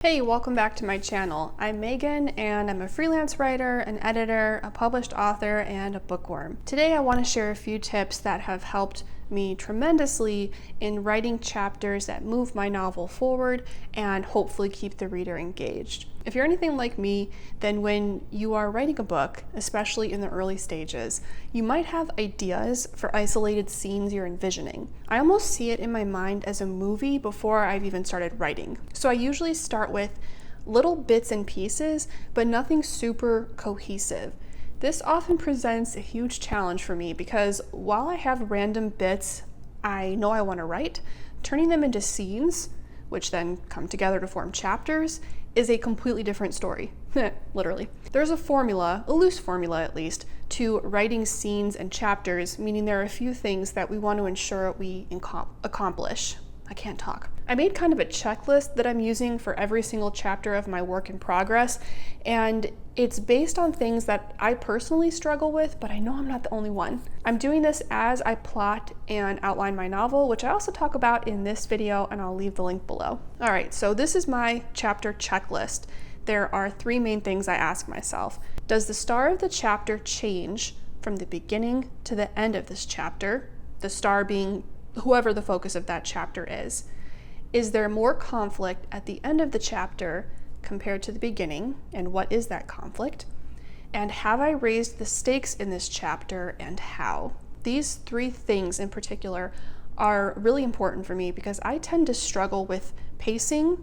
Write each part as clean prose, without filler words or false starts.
Hey, welcome back to my channel. I'm Megan and I'm a freelance writer, an editor, a published author, and a bookworm. Today I want to share a few tips that have helped me tremendously in writing chapters that move my novel forward and hopefully keep the reader engaged. If you're anything like me, then when you are writing a book, especially in the early stages, you might have ideas for isolated scenes you're envisioning. I almost see it in my mind as a movie before I've even started writing. So I usually start with little bits and pieces, but nothing super cohesive. This often presents a huge challenge for me because while I have random bits I know I want to write, turning them into scenes, which then come together to form chapters, is a completely different story. Literally. There's a formula, a loose formula at least, to writing scenes and chapters, meaning there are a few things that we want to ensure we accomplish. I can't talk. I made kind of a checklist that I'm using for every single chapter of my work in progress, and it's based on things that I personally struggle with, but I know I'm not the only one. I'm doing this as I plot and outline my novel, which I also talk about in this video, and I'll leave the link below. All right, so this is my chapter checklist. There are three main things I ask myself. Does the star of the chapter change from the beginning to the end of this chapter? The star being whoever the focus of that chapter is. Is there more conflict at the end of the chapter compared to the beginning? And what is that conflict? And have I raised the stakes in this chapter and how? These three things in particular are really important for me because I tend to struggle with pacing,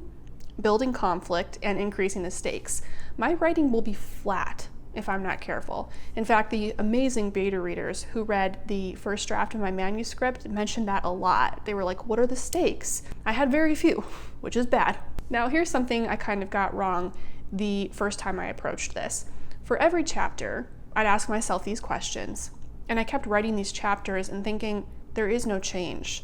building conflict, and increasing the stakes. My writing will be flat if I'm not careful. In fact, the amazing beta readers who read the first draft of my manuscript mentioned that a lot. They were like, what are the stakes? I had very few, which is bad. Now, here's something I kind of got wrong the first time I approached this. For every chapter, I'd ask myself these questions, and I kept writing these chapters and thinking, there is no change.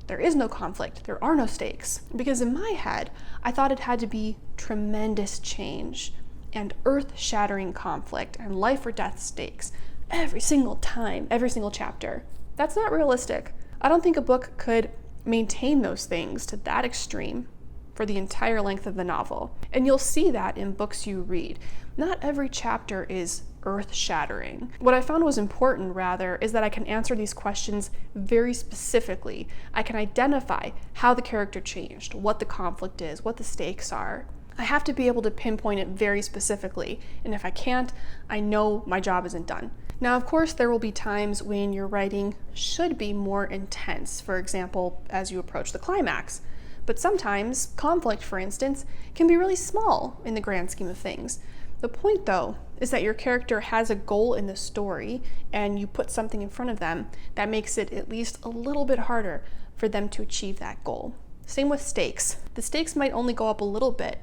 There is no conflict. There are no stakes. Because in my head, I thought it had to be tremendous change and earth-shattering conflict and life or death stakes every single time, every single chapter. That's not realistic. I don't think a book could maintain those things to that extreme for the entire length of the novel. And you'll see that in books you read. Not every chapter is earth-shattering. What I found was important, rather, is that I can answer these questions very specifically. I can identify how the character changed, what the conflict is, what the stakes are. I have to be able to pinpoint it very specifically, and if I can't, I know my job isn't done. Now, of course, there will be times when your writing should be more intense, for example, as you approach the climax. But sometimes, conflict, for instance, can be really small in the grand scheme of things. The point, though, is that your character has a goal in the story, and you put something in front of them that makes it at least a little bit harder for them to achieve that goal. Same with stakes. The stakes might only go up a little bit,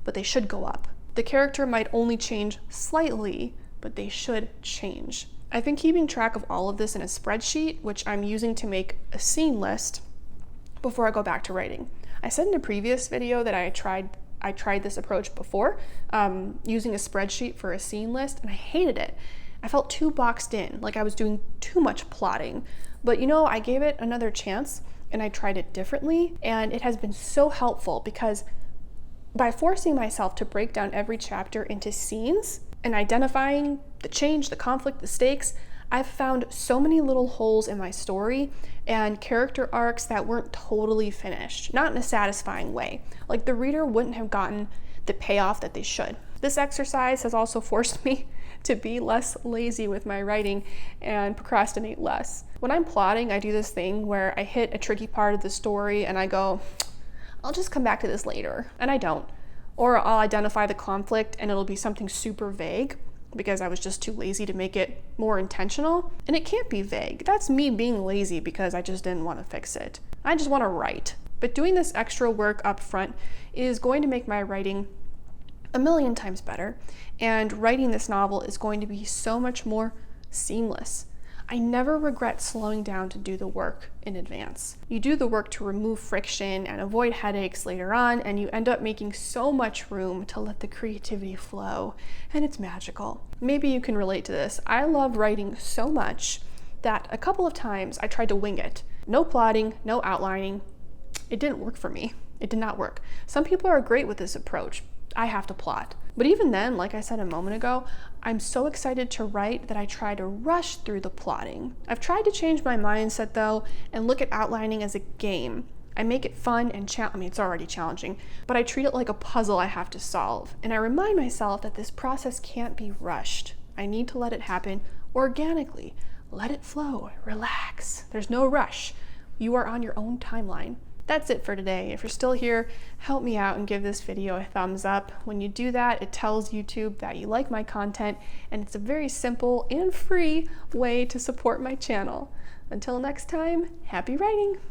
but they should go up. The character might only change slightly, but they should change. I've been keeping track of all of this in a spreadsheet, which I'm using to make a scene list before I go back to writing. I said in a previous video that I tried this approach before, using a spreadsheet for a scene list, and I hated it. I felt too boxed in, like I was doing too much plotting. But I gave it another chance, and I tried it differently, and it has been so helpful because by forcing myself to break down every chapter into scenes and identifying the change, the conflict, the stakes, I've found so many little holes in my story and character arcs that weren't totally finished, not in a satisfying way. Like the reader wouldn't have gotten the payoff that they should. This exercise has also forced me to be less lazy with my writing and procrastinate less. When I'm plotting, I do this thing where I hit a tricky part of the story and I go, I'll just come back to this later, and I don't. Or I'll identify the conflict and it'll be something super vague because I was just too lazy to make it more intentional. And it can't be vague. That's me being lazy because I just didn't want to fix it. I just want to write. But doing this extra work up front is going to make my writing a million times better, and writing this novel is going to be so much more seamless. I never regret slowing down to do the work in advance. You do the work to remove friction and avoid headaches later on, and you end up making so much room to let the creativity flow, and it's magical. Maybe you can relate to this. I love writing so much that a couple of times I tried to wing it. No plotting, no outlining. It didn't work for me. It did not work. Some people are great with this approach. I have to plot. But even then, like I said a moment ago, I'm so excited to write that I try to rush through the plotting. I've tried to change my mindset though and look at outlining as a game. I make it fun and it's already challenging, but I treat it like a puzzle I have to solve. And I remind myself that this process can't be rushed. I need to let it happen organically. Let it flow, relax. There's no rush. You are on your own timeline. That's it for today. If you're still here, help me out and give this video a thumbs up. When you do that, it tells YouTube that you like my content, and it's a very simple and free way to support my channel. Until next time, happy writing!